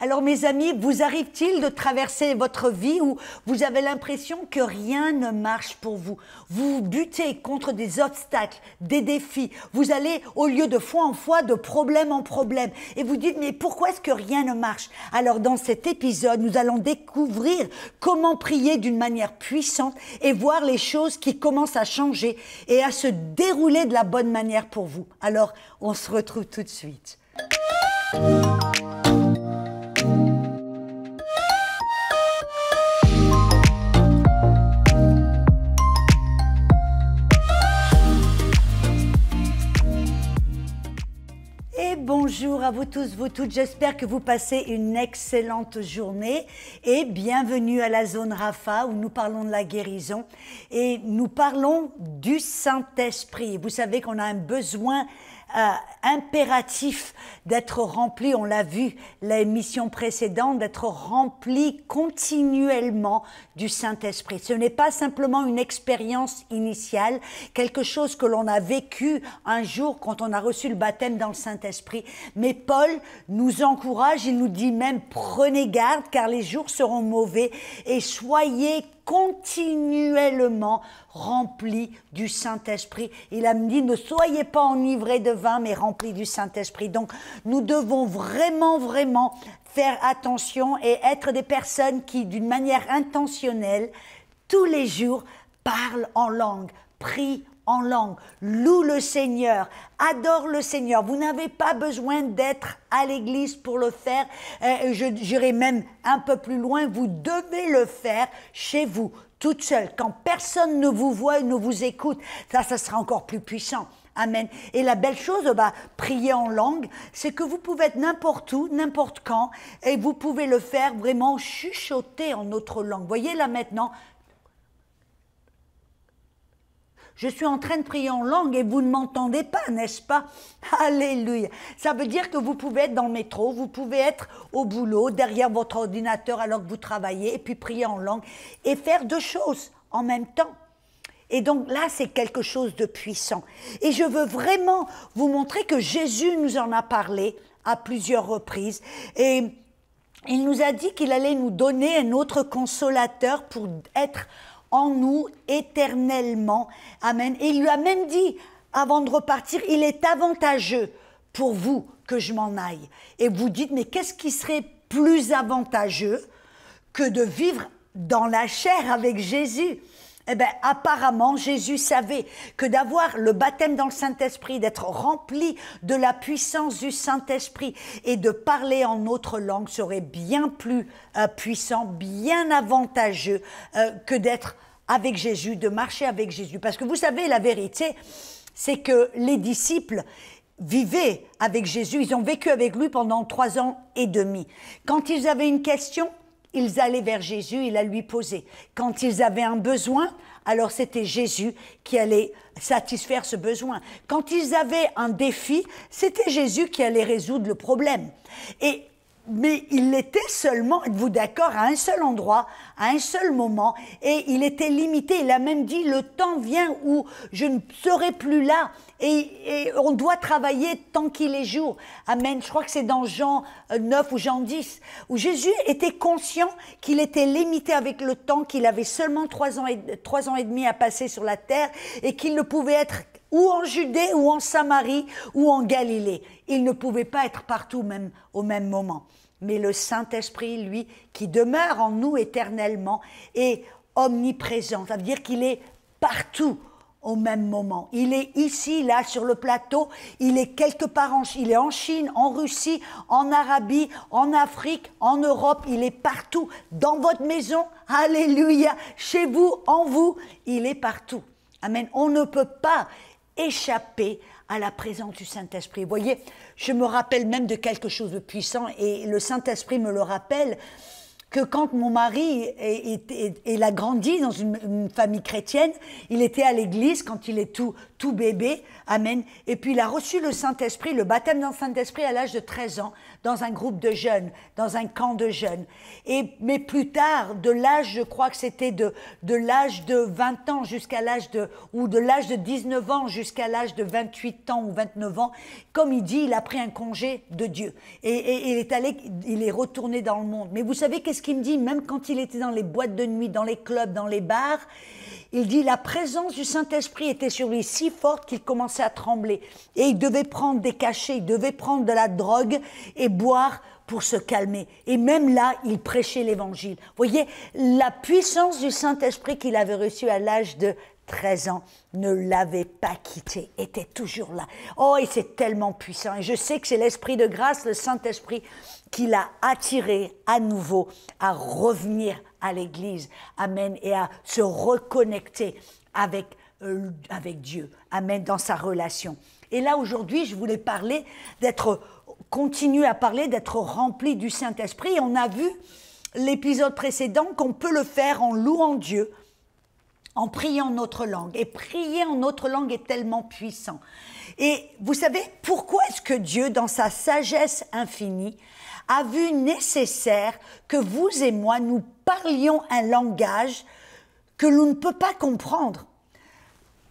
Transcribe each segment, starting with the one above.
Alors mes amis, vous arrive-t-il de traverser votre vie où vous avez l'impression que rien ne marche pour vous? Vous butez contre des obstacles, des défis. Vous allez au lieu de fois en fois, de problème en problème. Et vous dites, mais pourquoi est-ce que rien ne marche? Alors dans cet épisode, nous allons découvrir comment prier d'une manière puissante et voir les choses qui commencent à changer et à se dérouler de la bonne manière pour vous. Alors, on se retrouve tout de suite. Bonjour à vous tous, vous toutes, j'espère que vous passez une excellente journée et bienvenue à la zone Rapha où nous parlons de la guérison et nous parlons du Saint-Esprit. Vous savez qu'on a un besoin impératif d'être rempli, on l'a vu l'émission précédente, d'être rempli continuellement du Saint-Esprit. Ce n'est pas simplement une expérience initiale, quelque chose que l'on a vécu un jour quand on a reçu le baptême dans le Saint-Esprit, mais Paul nous encourage, il nous dit même prenez garde car les jours seront mauvais et soyez continuellement remplis du Saint-Esprit. Il a dit, ne soyez pas enivrés de vin, mais remplis du Saint-Esprit. Donc, nous devons vraiment faire attention et être des personnes qui, d'une manière intentionnelle, tous les jours, parlent en langue, prient en langue, loue le Seigneur, adore le Seigneur. Vous n'avez pas besoin d'être à l'église pour le faire. J'irai même un peu plus loin, vous devez le faire chez vous, toute seule. Quand personne ne vous voit et ne vous écoute, ça sera encore plus puissant. Amen. Et la belle chose, prier en langue, c'est que vous pouvez être n'importe où, n'importe quand, et vous pouvez le faire vraiment chuchoter en autre langue. Voyez là maintenant, je suis en train de prier en langue et vous ne m'entendez pas, n'est-ce pas? Alléluia. Ça veut dire que vous pouvez être dans le métro, vous pouvez être au boulot, derrière votre ordinateur alors que vous travaillez, et puis prier en langue et faire deux choses en même temps. Et donc là, c'est quelque chose de puissant. Et je veux vraiment vous montrer que Jésus nous en a parlé à plusieurs reprises. Et il nous a dit qu'il allait nous donner un autre consolateur pour être en nous éternellement. Amen. Et il lui a même dit, avant de repartir, il est avantageux pour vous que je m'en aille. Et vous dites, mais qu'est-ce qui serait plus avantageux que de vivre dans la chair avec Jésus? Eh bien, apparemment, Jésus savait que d'avoir le baptême dans le Saint-Esprit, d'être rempli de la puissance du Saint-Esprit et de parler en autre langue serait bien plus puissant, bien avantageux que d'être avec Jésus, de marcher avec Jésus. Parce que vous savez, la vérité, c'est que les disciples vivaient avec Jésus, ils ont vécu avec lui pendant 3 ans et demi. Quand ils avaient une question, ils allaient vers Jésus, il la lui posait. Quand ils avaient un besoin, alors c'était Jésus qui allait satisfaire ce besoin. Quand ils avaient un défi, c'était Jésus qui allait résoudre le problème. Mais il était seulement, êtes-vous d'accord, à un seul endroit, à un seul moment, et il était limité. Il a même dit, le temps vient où je ne serai plus là, et on doit travailler tant qu'il est jour. Amen. Je crois que c'est dans Jean 9 ou Jean 10, où Jésus était conscient qu'il était limité avec le temps, qu'il avait seulement 3 ans et demi à passer sur la terre, et qu'il ne pouvait être ou en Judée, ou en Samarie, ou en Galilée. Il ne pouvait pas être partout au même moment. Mais le Saint-Esprit, lui, qui demeure en nous éternellement, est omniprésent. Ça veut dire qu'il est partout au même moment. Il est ici, là, sur le plateau. Il est quelque part, il est en Chine, en Russie, en Arabie, en Afrique, en Europe. Il est partout. Dans votre maison, alléluia. Chez vous, en vous, il est partout. Amen. On ne peut pas échapper à la présence du Saint-Esprit. Vous voyez, je me rappelle même de quelque chose de puissant et le Saint-Esprit me le rappelle. que quand mon mari il a grandi dans une famille chrétienne, il était à l'église quand il est tout bébé, amen, et puis il a reçu le Saint-Esprit, le baptême dans le Saint-Esprit à l'âge de 13 ans, dans un groupe de jeunes, dans un camp de jeunes. Mais plus tard, de l'âge, je crois que c'était de l'âge de 20 ans jusqu'à l'âge ou de l'âge de 19 ans jusqu'à l'âge de 28 ans ou 29 ans, comme il dit, il a pris un congé de Dieu. Et il est retourné dans le monde. Mais vous savez qu'est-ce qu'il me dit? Même quand il était dans les boîtes de nuit, dans les clubs, dans les bars, il dit la présence du Saint-Esprit était sur lui si forte qu'il commençait à trembler. Et il devait prendre des cachets, il devait prendre de la drogue et boire pour se calmer. Et même là, il prêchait l'évangile. Vous voyez, la puissance du Saint-Esprit qu'il avait reçue à l'âge de 13 ans ne l'avait pas quitté, était toujours là. Oh, et c'est tellement puissant. Et je sais que c'est l'Esprit de grâce, le Saint-Esprit, qui l'a attiré à nouveau à revenir à l'Église. Amen. Et à se reconnecter avec Dieu. Amen. Dans sa relation. Et là, aujourd'hui, je voulais continuer à parler d'être rempli du Saint-Esprit. On a vu l'épisode précédent qu'on peut le faire en louant Dieu, en priant notre langue. Et prier en notre langue est tellement puissant. Et vous savez, pourquoi est-ce que Dieu, dans sa sagesse infinie, a vu nécessaire que vous et moi, nous parlions un langage que l'on ne peut pas comprendre,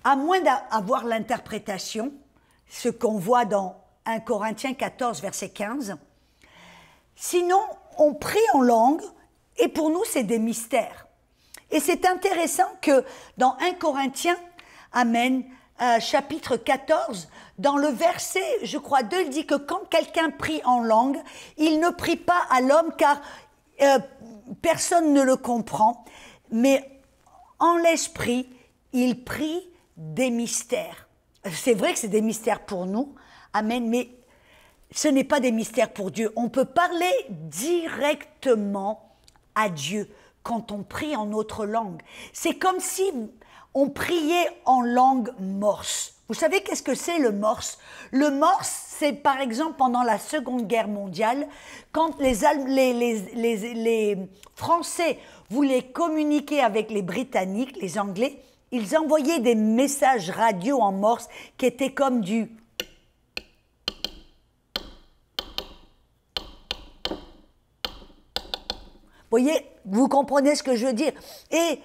à moins d'avoir l'interprétation, ce qu'on voit dans 1 Corinthiens 14, verset 15. Sinon, on prie en langue, et pour nous, c'est des mystères. Et c'est intéressant que dans 1 Corinthiens, amen, chapitre 14, dans le verset, je crois, 2, il dit que quand quelqu'un prie en langue, il ne prie pas à l'homme car personne ne le comprend, mais en l'esprit, il prie des mystères. C'est vrai que c'est des mystères pour nous, amen, mais ce n'est pas des mystères pour Dieu. On peut parler directement à Dieu quand on prie en notre langue. C'est comme si on priait en langue morse. Vous savez qu'est-ce que c'est le morse? Le morse, c'est par exemple pendant la Seconde Guerre mondiale, quand les Français voulaient communiquer avec les Britanniques, les Anglais, ils envoyaient des messages radio en morse qui étaient comme du... Vous voyez, vous comprenez ce que je veux dire? Et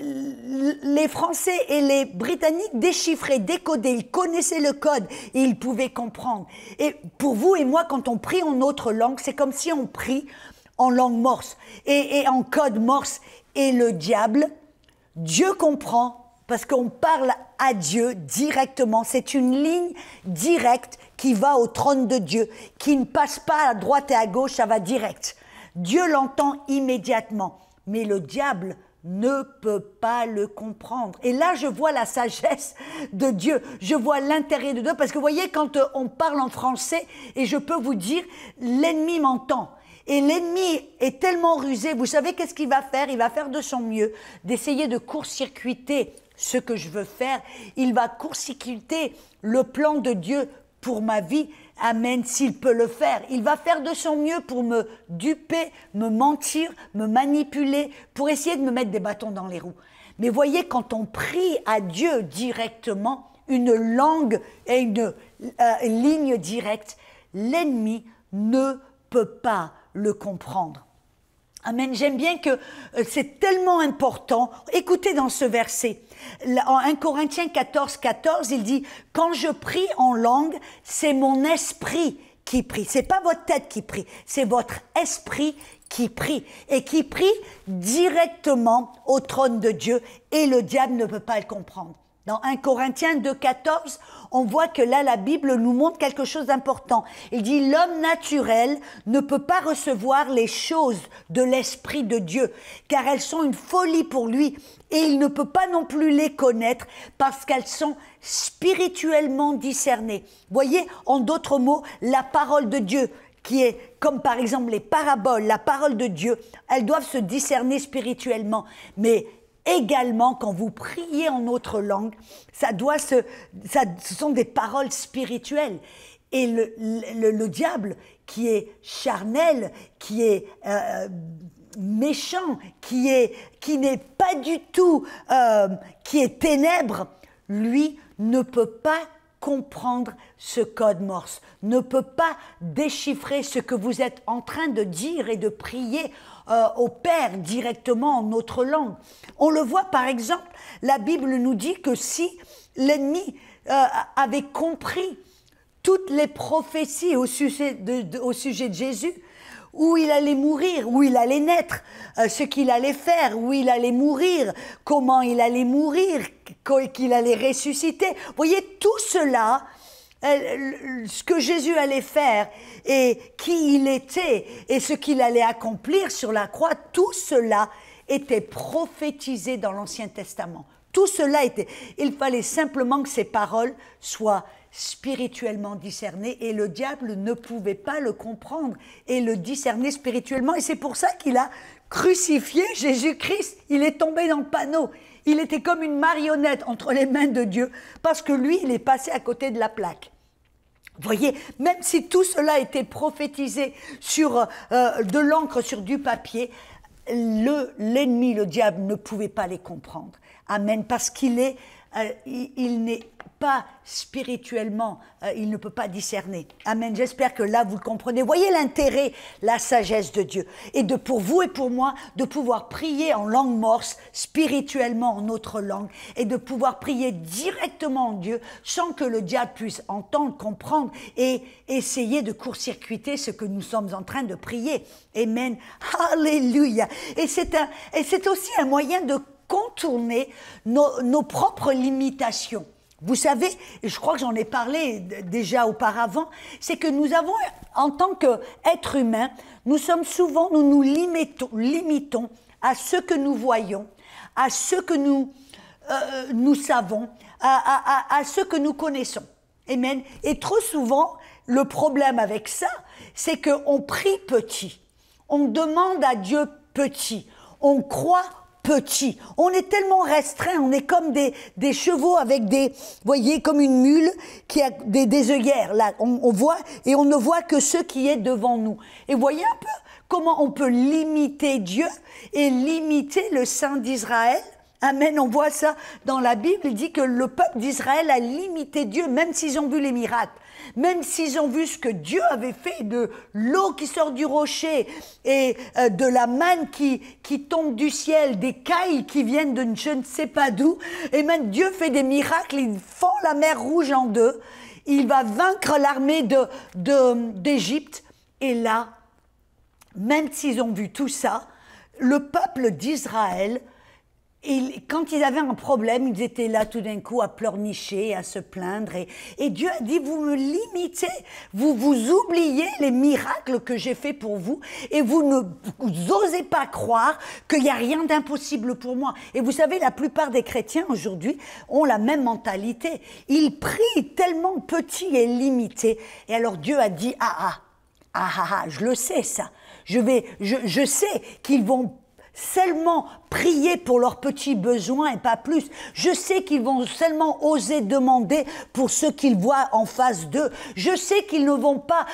les Français et les Britanniques déchiffraient, décodaient, ils connaissaient le code et ils pouvaient comprendre. Et pour vous et moi, quand on prie en autre langue, c'est comme si on prie en langue morse et en code morse. Et le diable, Dieu comprend parce qu'on parle à Dieu directement. C'est une ligne directe qui va au trône de Dieu, qui ne passe pas à droite et à gauche, ça va direct. Dieu l'entend immédiatement, mais le diable ne peut pas le comprendre. Et là, je vois la sagesse de Dieu, je vois l'intérêt de Dieu, parce que vous voyez, quand on parle en français, et je peux vous dire, l'ennemi m'entend. Et l'ennemi est tellement rusé, vous savez qu'est-ce qu'il va faire? Il va faire de son mieux, d'essayer de court-circuiter ce que je veux faire. Il va court-circuiter le plan de Dieu pour ma vie. Amen, s'il peut le faire. Il va faire de son mieux pour me duper, me mentir, me manipuler, pour essayer de me mettre des bâtons dans les roues. Mais voyez, quand on prie à Dieu directement, une langue et une ligne directe, l'ennemi ne peut pas le comprendre. Amen. J'aime bien que c'est tellement important. Écoutez dans ce verset, en 1 Corinthiens 14, 14, il dit « Quand je prie en langue, c'est mon esprit qui prie. » C'est pas votre tête qui prie, c'est votre esprit qui prie. Et qui prie directement au trône de Dieu et le diable ne peut pas le comprendre. Dans 1 Corinthiens 2, 14, on voit que là, la Bible nous montre quelque chose d'important. Il dit, l'homme naturel ne peut pas recevoir les choses de l'Esprit de Dieu, car elles sont une folie pour lui, et il ne peut pas non plus les connaître, parce qu'elles sont spirituellement discernées. Voyez, en d'autres mots, la parole de Dieu, qui est comme par exemple les paraboles, la parole de Dieu, elles doivent se discerner spirituellement, mais également, quand vous priez en autre langue, ce sont des paroles spirituelles. Et le diable, qui est charnel, qui est méchant, qui n'est pas du tout, qui est ténèbres, lui ne peut pas comprendre ce code Morse, ne peut pas déchiffrer ce que vous êtes en train de dire et de prier au Père directement en notre langue. On le voit par exemple, la Bible nous dit que si l'ennemi avait compris toutes les prophéties au sujet de Jésus, où il allait mourir, où il allait naître, ce qu'il allait faire, où il allait mourir, comment il allait mourir, qu'il allait ressusciter. Vous voyez, tout cela, ce que Jésus allait faire et qui il était et ce qu'il allait accomplir sur la croix, tout cela était prophétisé dans l'Ancien Testament. Tout cela était... Il fallait simplement que ces paroles soient spirituellement discerné et le diable ne pouvait pas le comprendre et le discerner spirituellement et c'est pour ça qu'il a crucifié Jésus-Christ. Il est tombé dans le panneau, il était comme une marionnette entre les mains de Dieu parce que lui il est passé à côté de la plaque. Vous voyez, même si tout cela était prophétisé sur de l'encre sur du papier, l'ennemi, le diable ne pouvait pas les comprendre. Amen, parce qu'il est il n'est pas spirituellement, il ne peut pas discerner. Amen, j'espère que là vous le comprenez. Voyez l'intérêt, la sagesse de Dieu. Et pour vous et pour moi, de pouvoir prier en langue morse, spirituellement en notre langue, et de pouvoir prier directement en Dieu, sans que le diable puisse entendre, comprendre, et essayer de court-circuiter ce que nous sommes en train de prier. Amen, alléluia. Et c'est aussi un moyen de contourner nos propres limitations. Vous savez, et je crois que j'en ai parlé déjà auparavant, c'est que nous avons, en tant qu'êtres humains, nous nous limitons à ce que nous voyons, à ce que nous savons, à ce que nous connaissons. Amen. Et trop souvent, le problème avec ça, c'est qu'on prie petit, on demande à Dieu petit, on croit petit. On est tellement restreint, on est comme des chevaux avec vous voyez, comme une mule qui a des œillères. Là, on voit et on ne voit que ce qui est devant nous. Et voyez un peu comment on peut limiter Dieu et limiter le Saint d'Israël. Amen, on voit ça dans la Bible, il dit que le peuple d'Israël a limité Dieu, même s'ils ont vu les miracles. Même s'ils ont vu ce que Dieu avait fait, de l'eau qui sort du rocher et de la manne qui tombe du ciel, des cailles qui viennent de je ne sais pas d'où, et même Dieu fait des miracles, il fend la mer Rouge en deux, il va vaincre l'armée d'Égypte, et là, même s'ils ont vu tout ça, le peuple d'Israël, quand ils avaient un problème, ils étaient là tout d'un coup à pleurnicher, à se plaindre. Et Dieu a dit, vous me limitez, vous oubliez les miracles que j'ai faits pour vous et vous n'osez pas croire qu'il n'y a rien d'impossible pour moi. Et vous savez, la plupart des chrétiens aujourd'hui ont la même mentalité. Ils prient tellement petit et limité. Et alors Dieu a dit, je le sais ça. Je sais qu'ils vont seulement prier pour leurs petits besoins et pas plus. Je sais qu'ils vont seulement oser demander pour ce qu'ils voient en face d'eux. Je sais qu'ils ne vont pas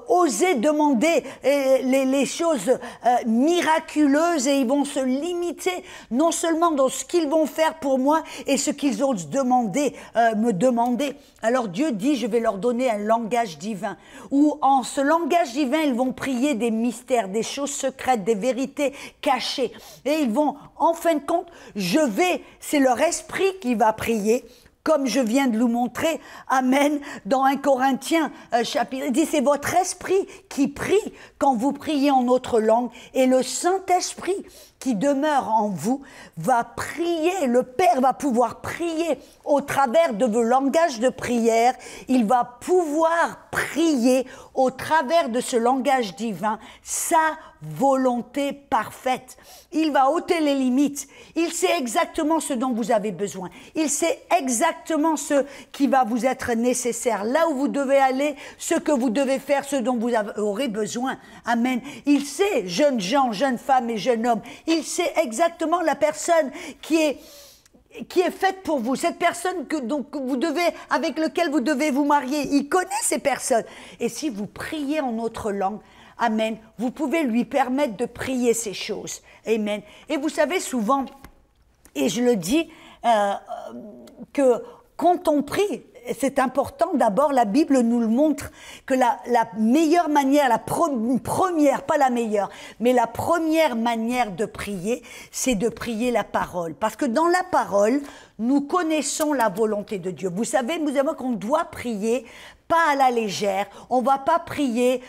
oser demander les choses miraculeuses et ils vont se limiter non seulement dans ce qu'ils vont faire pour moi et ce qu'ils osent me demander. Alors Dieu dit, je vais leur donner un langage divin où en ce langage divin, ils vont prier des mystères, des choses secrètes, des vérités cachées. Et ils vont, en fin de compte, c'est leur esprit qui va prier, comme je viens de vous montrer, amen, dans 1 Corinthiens chapitre, il dit c'est votre esprit qui prie quand vous priez en autre langue et le Saint-Esprit qui demeure en vous va prier, le Père va pouvoir prier au travers de vos langages de prière, il va pouvoir prier au travers de ce langage divin sa volonté parfaite. Il va ôter les limites, il sait exactement ce dont vous avez besoin, il sait exactement ce qui va vous être nécessaire, là où vous devez aller, ce que vous devez faire, ce dont vous aurez besoin. Amen. Il sait, jeunes gens, jeunes femmes et jeunes hommes, il sait exactement la personne qui est faite pour vous, cette personne avec laquelle vous devez vous marier. Il connaît ces personnes. Et si vous priez en autre langue, Amen. Vous pouvez lui permettre de prier ces choses. Amen. Et vous savez souvent, et je le dis, que quand on prie, c'est important, d'abord la Bible nous le montre, que la meilleure manière, première, pas la meilleure, mais la première manière de prier, c'est de prier la parole. Parce que dans la parole, nous connaissons la volonté de Dieu. Vous savez qu'on doit prier pas à la légère, on va pas prier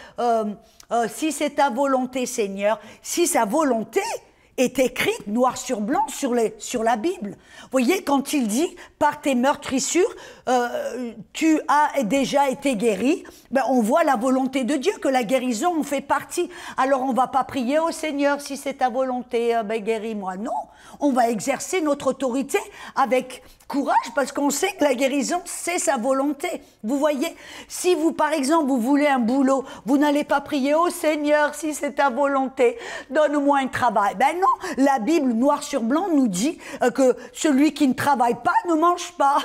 si c'est ta volonté Seigneur, si sa volonté est écrite noir sur blanc sur la Bible. Vous voyez, quand il dit « par tes meurtrissures, tu as déjà été guéri », ben on voit la volonté de Dieu, que la guérison en fait partie. Alors on va pas prier « Oh Seigneur, si c'est ta volonté, ben guéris-moi ». Non, on va exercer notre autorité avec courage parce qu'on sait que la guérison, c'est sa volonté. Vous voyez, si vous, par exemple, vous voulez un boulot, vous n'allez pas prier « Oh Seigneur, si c'est ta volonté, donne-moi un travail ». Ben non, la Bible, noir sur blanc, nous dit que celui qui ne travaille pas ne mange pas.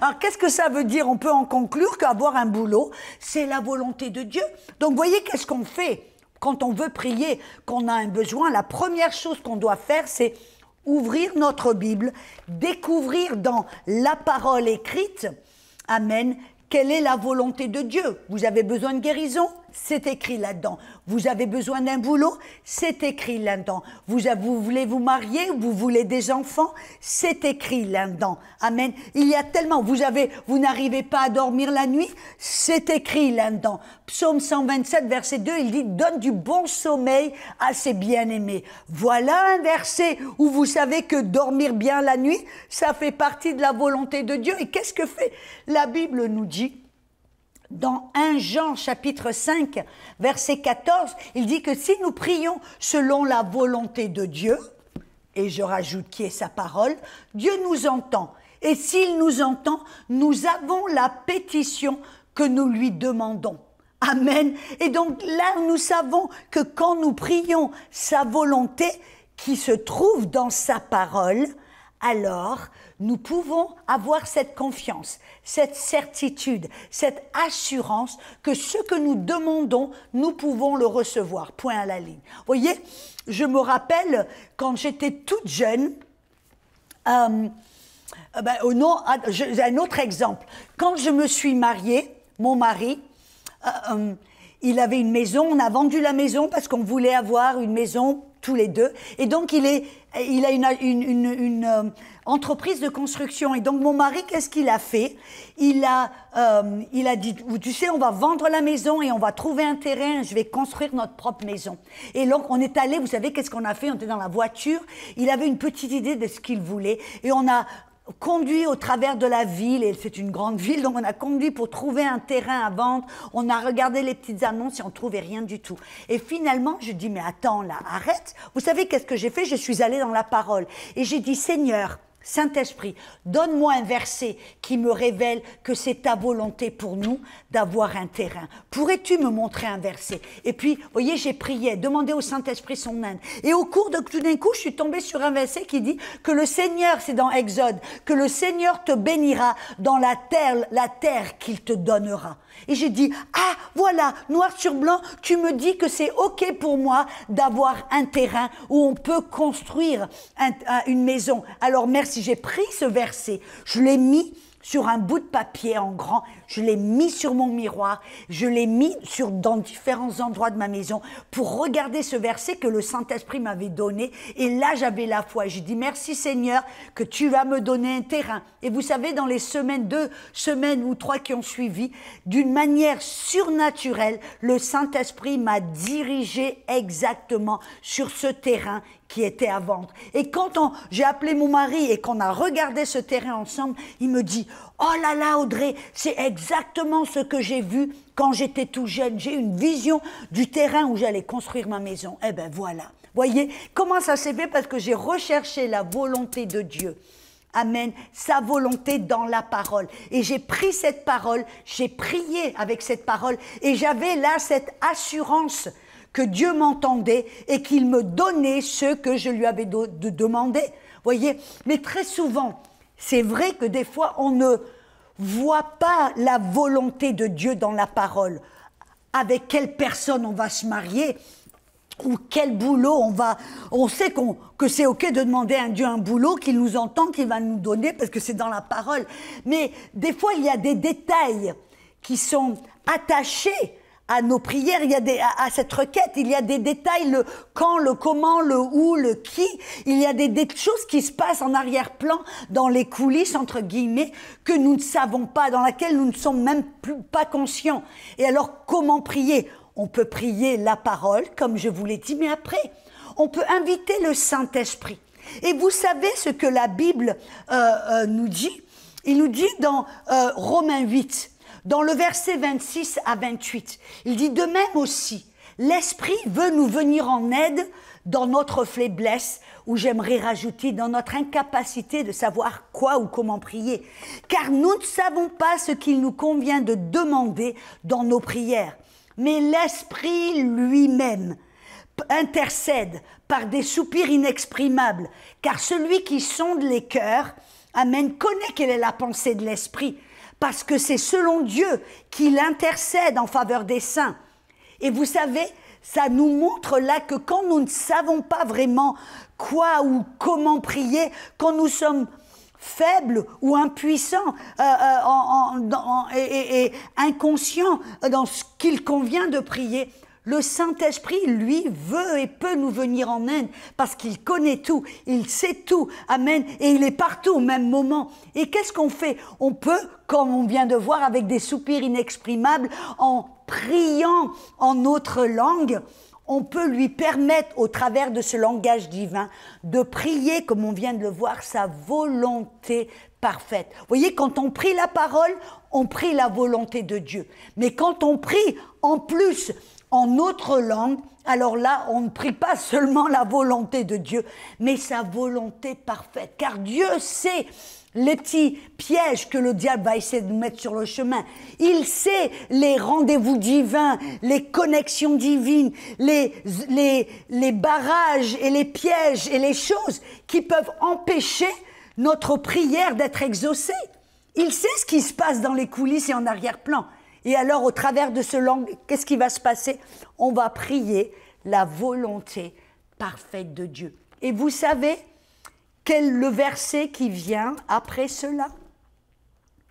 Alors, qu'est-ce que ça veut dire? On peut en conclure qu'avoir un boulot, c'est la volonté de Dieu. Donc, voyez, qu'est-ce qu'on fait quand on veut prier, qu'on a un besoin? La première chose qu'on doit faire, c'est ouvrir notre Bible, découvrir dans la parole écrite, amen, quelle est la volonté de Dieu. Vous avez besoin de guérison? C'est écrit là-dedans. Vous avez besoin d'un boulot? C'est écrit là-dedans. Vous voulez vous marier? Vous voulez des enfants? C'est écrit là-dedans. Amen. Il y a tellement. Vous n'arrivez pas à dormir la nuit? C'est écrit là-dedans. Psaume 127, verset 2, il dit « Donne du bon sommeil à ses bien-aimés ». Voilà un verset où vous savez que dormir bien la nuit, ça fait partie de la volonté de Dieu. Et qu'est-ce que fait la Bible nous dit? Dans 1 Jean chapitre 5, verset 14, il dit que si nous prions selon la volonté de Dieu, et je rajoute qui est sa parole, Dieu nous entend. Et s'il nous entend, nous avons la pétition que nous lui demandons. Amen. Et donc là, nous savons que quand nous prions sa volonté qui se trouve dans sa parole, alors nous pouvons avoir cette confiance, cette certitude, cette assurance que ce que nous demandons, nous pouvons le recevoir. Point à la ligne. Vous voyez, je me rappelle quand j'étais toute jeune, un autre exemple. Quand je me suis mariée, mon mari, il avait une maison, on a vendu la maison parce qu'on voulait avoir une maison tous les deux. Et donc, il a une entreprise de construction. Et donc, mon mari, qu'est-ce qu'il a fait? Il a dit, tu sais, on va vendre la maison et on va trouver un terrain, je vais construire notre propre maison. Et donc, on est allé, vous savez, qu'est-ce qu'on a fait? On était dans la voiture, il avait une petite idée de ce qu'il voulait. Et on a conduit au travers de la ville, et c'est une grande ville, donc on a conduit pour trouver un terrain à vendre, on a regardé les petites annonces et on ne trouvait rien du tout. Et finalement, je dis, mais attends là, arrête. Vous savez qu'est-ce que j'ai fait? Je suis allée dans la parole et j'ai dit, Seigneur, Saint-Esprit, donne-moi un verset qui me révèle que c'est ta volonté pour nous d'avoir un terrain. Pourrais-tu me montrer un verset? Et puis, vous voyez, j'ai prié, demandé au Saint-Esprit son aide. Et au cours de tout d'un coup, je suis tombée sur un verset qui dit que le Seigneur, c'est dans Exode, que le Seigneur te bénira dans la terre qu'il te donnera. Et j'ai dit, ah, voilà, noir sur blanc, tu me dis que c'est OK pour moi d'avoir un terrain où on peut construire une maison. Alors merci, j'ai pris ce verset, je l'ai mis sur un bout de papier en grand, je l'ai mis sur mon miroir, je l'ai mis dans différents endroits de ma maison pour regarder ce verset que le Saint-Esprit m'avait donné. Et là, j'avais la foi. J'ai dit, merci Seigneur que tu vas me donner un terrain. Et vous savez, dans les 2 semaines ou 3 qui ont suivi, d'une manière surnaturelle, le Saint-Esprit m'a dirigé exactement sur ce terrain qui était à vendre. Et quand j'ai appelé mon mari et qu'on a regardé ce terrain ensemble, il me dit, oh là là Audrey, c'est exactement ce que j'ai vu quand j'étais tout jeune. J'ai une vision du terrain où j'allais construire ma maison. Eh bien voilà. Voyez comment ça s'est fait? Parce que j'ai recherché la volonté de Dieu. Amen. Sa volonté dans la parole. Et j'ai pris cette parole, j'ai prié avec cette parole et j'avais là cette assurance que Dieu m'entendait et qu'il me donnait ce que je lui avais demandé. Voyez, mais très souvent, c'est vrai que des fois, on ne voit pas la volonté de Dieu dans la parole. avec quelle personne on va se marier, ou quel boulot on sait que c'est ok de demander à un Dieu un boulot, qu'il nous entend, qu'il va nous donner, parce que c'est dans la parole. Mais des fois, il y a des détails qui sont attachés à nos prières, à cette requête, il y a des détails, le quand, le comment, le où, le qui, il y a des choses qui se passent en arrière-plan, dans les coulisses, entre guillemets, que nous ne savons pas, dans laquelle nous ne sommes même pas conscients. Et alors, comment prier? On peut prier la parole, comme je vous l'ai dit, mais après, on peut inviter le Saint-Esprit. Et vous savez ce que la Bible nous dit? Il nous dit dans Romains 8, dans le verset 26 à 28, il dit « De même aussi, l'Esprit veut nous venir en aide dans notre faiblesse, ou j'aimerais rajouter dans notre incapacité de savoir quoi ou comment prier, car nous ne savons pas ce qu'il nous convient de demander dans nos prières. Mais l'Esprit lui-même intercède par des soupirs inexprimables, car celui qui sonde les cœurs, amen, connaît quelle est la pensée de l'Esprit, parce que c'est selon Dieu qu'il intercède en faveur des saints. Et vous savez, ça nous montre là que quand nous ne savons pas vraiment quoi ou comment prier, quand nous sommes faibles ou impuissants et inconscients dans ce qu'il convient de prier, le Saint-Esprit, lui, veut et peut nous venir en aide parce qu'il connaît tout, il sait tout, amen, et il est partout au même moment. Et qu'est-ce qu'on fait? On peut, comme on vient de voir, avec des soupirs inexprimables, en priant en notre langue, on peut lui permettre, au travers de ce langage divin, de prier, comme on vient de le voir, sa volonté parfaite. Vous voyez, quand on prie la parole, on prie la volonté de Dieu. Mais quand on prie, en plus, en notre langue, alors là, on ne prie pas seulement la volonté de Dieu, mais sa volonté parfaite. Car Dieu sait les petits pièges que le diable va essayer de nous mettre sur le chemin. Il sait les rendez-vous divins, les connexions divines, les barrages et les pièges et les choses qui peuvent empêcher notre prière d'être exaucée. Il sait ce qui se passe dans les coulisses et en arrière-plan. Et alors, au travers de ce langue, qu'est-ce qui va se passer? On va prier la volonté parfaite de Dieu. Et vous savez quel est le verset qui vient après cela?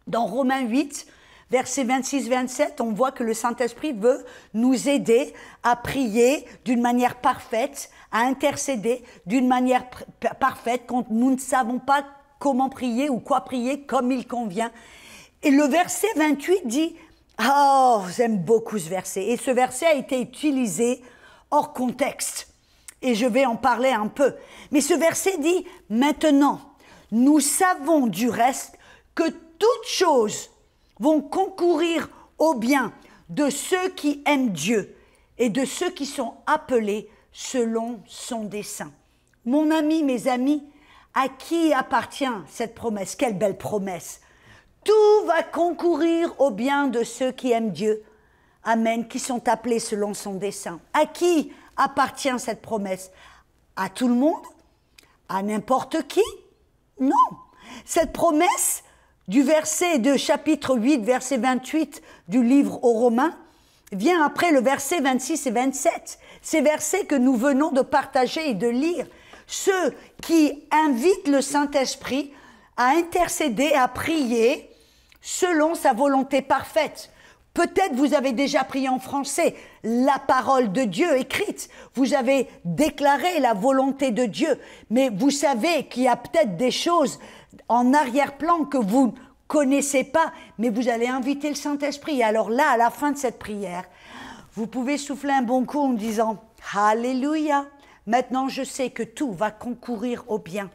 Dans Romains 8, versets 26-27, on voit que le Saint-Esprit veut nous aider à prier d'une manière parfaite, à intercéder d'une manière parfaite quand nous ne savons pas comment prier ou quoi prier comme il convient. Et le verset 28 dit... Oh, j'aime beaucoup ce verset. Et ce verset a été utilisé hors contexte. Et je vais en parler un peu. Mais ce verset dit, « Maintenant, nous savons du reste que toutes choses vont concourir au bien de ceux qui aiment Dieu et de ceux qui sont appelés selon son dessein. » Mon ami, mes amis, à qui appartient cette promesse? Quelle belle promesse! Tout va concourir au bien de ceux qui aiment Dieu, amen, qui sont appelés selon son dessein. À qui appartient cette promesse? À tout le monde? À n'importe qui? Non. Cette promesse du verset de chapitre 8, verset 28 du livre aux Romains, vient après le verset 26 et 27. Ces versets que nous venons de partager et de lire. Ceux qui invitent le Saint-Esprit à intercéder, à prier selon sa volonté parfaite. Peut-être vous avez déjà prié en français la parole de Dieu écrite. Vous avez déclaré la volonté de Dieu. Mais vous savez qu'il y a peut-être des choses en arrière-plan que vous ne connaissez pas, mais vous allez inviter le Saint-Esprit. Et alors là, à la fin de cette prière, vous pouvez souffler un bon coup en disant « Alléluia ! Maintenant, je sais que tout va concourir au bien.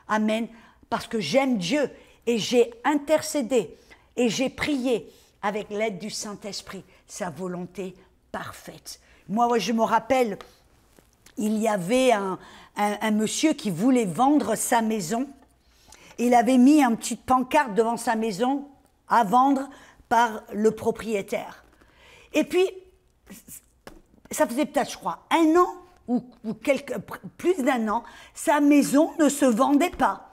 Amen. Parce que j'aime Dieu et j'ai intercédé et j'ai prié avec l'aide du Saint-Esprit, sa volonté parfaite. » Moi, je me rappelle, il y avait un monsieur qui voulait vendre sa maison. Il avait mis une petite pancarte devant sa maison à vendre par le propriétaire. Et puis, ça faisait peut-être, je crois, un an ou plus d'un an, sa maison ne se vendait pas.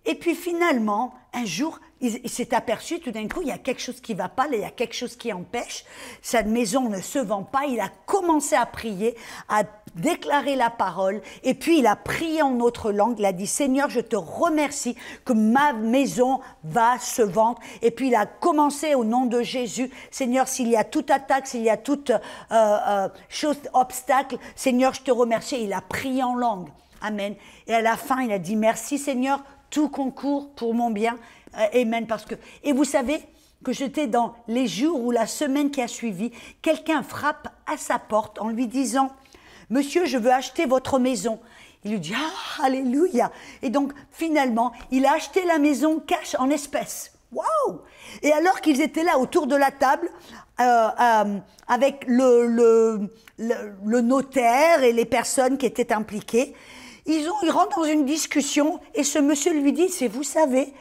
Et puis finalement, un jour, il s'est aperçu tout d'un coup, il y a quelque chose qui ne va pas, il y a quelque chose qui empêche. Sa maison ne se vend pas. Il a commencé à prier, à déclarer la parole. Et puis, il a prié en autre langue. Il a dit, Seigneur, je te remercie que ma maison va se vendre. Et puis, il a commencé au nom de Jésus. Seigneur, s'il y a toute attaque, s'il y a toute chose, obstacle, Seigneur, je te remercie. Et il a prié en langue. Amen. Et à la fin, il a dit, merci Seigneur, tout concourt pour mon bien. Amen. Et vous savez que j'étais dans les jours ou la semaine qui a suivi, quelqu'un frappe à sa porte en lui disant, monsieur, je veux acheter votre maison. Il lui dit, ah, alléluia. Et donc, finalement, il a acheté la maison cash en espèces. Waouh! Et alors qu'ils étaient là autour de la table, avec le notaire et les personnes qui étaient impliquées, ils rentrent dans une discussion et ce monsieur lui dit, c'est vous savez,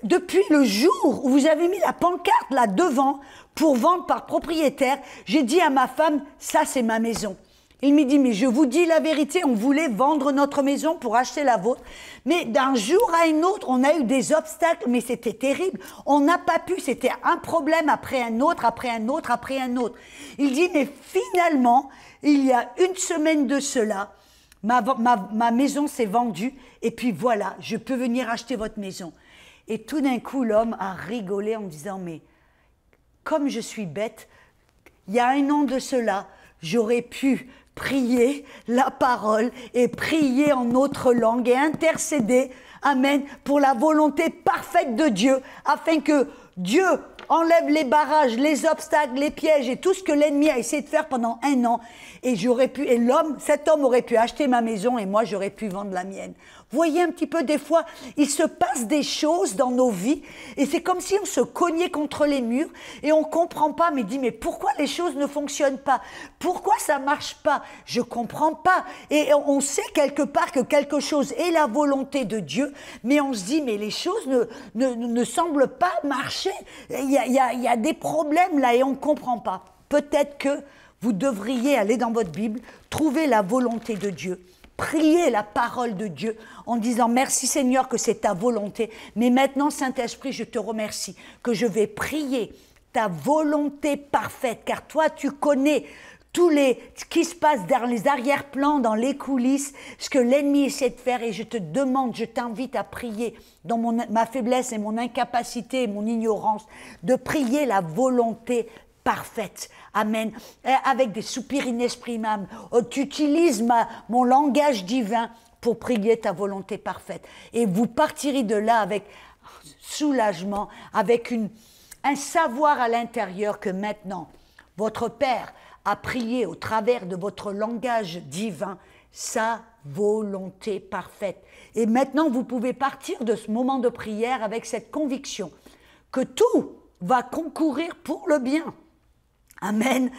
depuis le jour où vous avez mis la pancarte là devant pour vendre par propriétaire, j'ai dit à ma femme, ça c'est ma maison. Il me dit, mais je vous dis la vérité, on voulait vendre notre maison pour acheter la vôtre. Mais d'un jour à un autre, on a eu des obstacles, mais c'était terrible. On n'a pas pu, c'était un problème après un autre, après un autre, après un autre. Il dit, mais finalement, il y a une semaine de cela, ma maison s'est vendue, et puis voilà, je peux venir acheter votre maison. Et tout d'un coup, l'homme a rigolé en disant, mais comme je suis bête, il y a un an de cela, j'aurais pu prier la parole et prier en autre langue et intercéder, amen, pour la volonté parfaite de Dieu, afin que Dieu enlève les barrages, les obstacles, les pièges et tout ce que l'ennemi a essayé de faire pendant un an. Et cet homme aurait pu acheter ma maison et moi j'aurais pu vendre la mienne. Vous voyez un petit peu, des fois, il se passe des choses dans nos vies et c'est comme si on se cognait contre les murs et on ne comprend pas, mais dit, mais pourquoi les choses ne fonctionnent pas? Pourquoi ça ne marche pas? Je ne comprends pas. Et on sait quelque part que quelque chose est la volonté de Dieu, mais on se dit, mais les choses ne semblent pas marcher. Il y a des problèmes là et on ne comprend pas. Peut-être que vous devriez aller dans votre Bible, trouver la volonté de Dieu, prier la parole de Dieu en disant merci Seigneur que c'est ta volonté. Mais maintenant Saint-Esprit, je te remercie que je vais prier ta volonté parfaite, car toi tu connais ce qui se passe dans les arrière-plans, dans les coulisses, ce que l'ennemi essaie de faire, et je te demande, je t'invite à prier dans ma faiblesse et mon incapacité et mon ignorance, de prier la volonté parfaite. Amen. Avec des soupirs inexprimables. Tu utilises mon langage divin pour prier ta volonté parfaite. Et vous partirez de là avec soulagement, avec un savoir à l'intérieur que maintenant, votre Père a prié au travers de votre langage divin sa volonté parfaite. Et maintenant, vous pouvez partir de ce moment de prière avec cette conviction que tout va concourir pour le bien. Amen.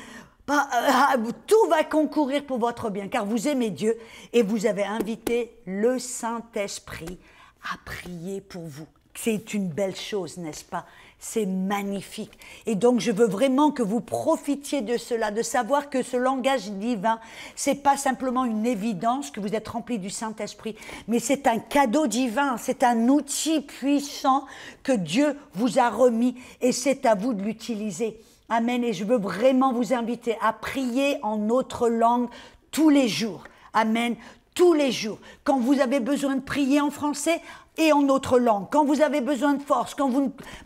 Tout va concourir pour votre bien, car vous aimez Dieu et vous avez invité le Saint-Esprit à prier pour vous. C'est une belle chose, n'est-ce pas? C'est magnifique. Et donc, je veux vraiment que vous profitiez de cela, de savoir que ce langage divin, c'est pas simplement une évidence que vous êtes rempli du Saint-Esprit, mais c'est un cadeau divin, c'est un outil puissant que Dieu vous a remis et c'est à vous de l'utiliser. Amen. Et je veux vraiment vous inviter à prier en autre langue tous les jours. Amen. Tous les jours. Quand vous avez besoin de prier en français et en autre langue. Quand vous avez besoin de force.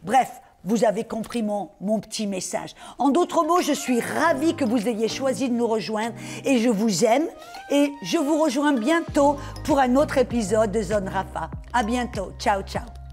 Bref, vous avez compris mon petit message. En d'autres mots, je suis ravie que vous ayez choisi de nous rejoindre et je vous aime. Et je vous rejoins bientôt pour un autre épisode de Zone Rapha. À bientôt. Ciao, ciao.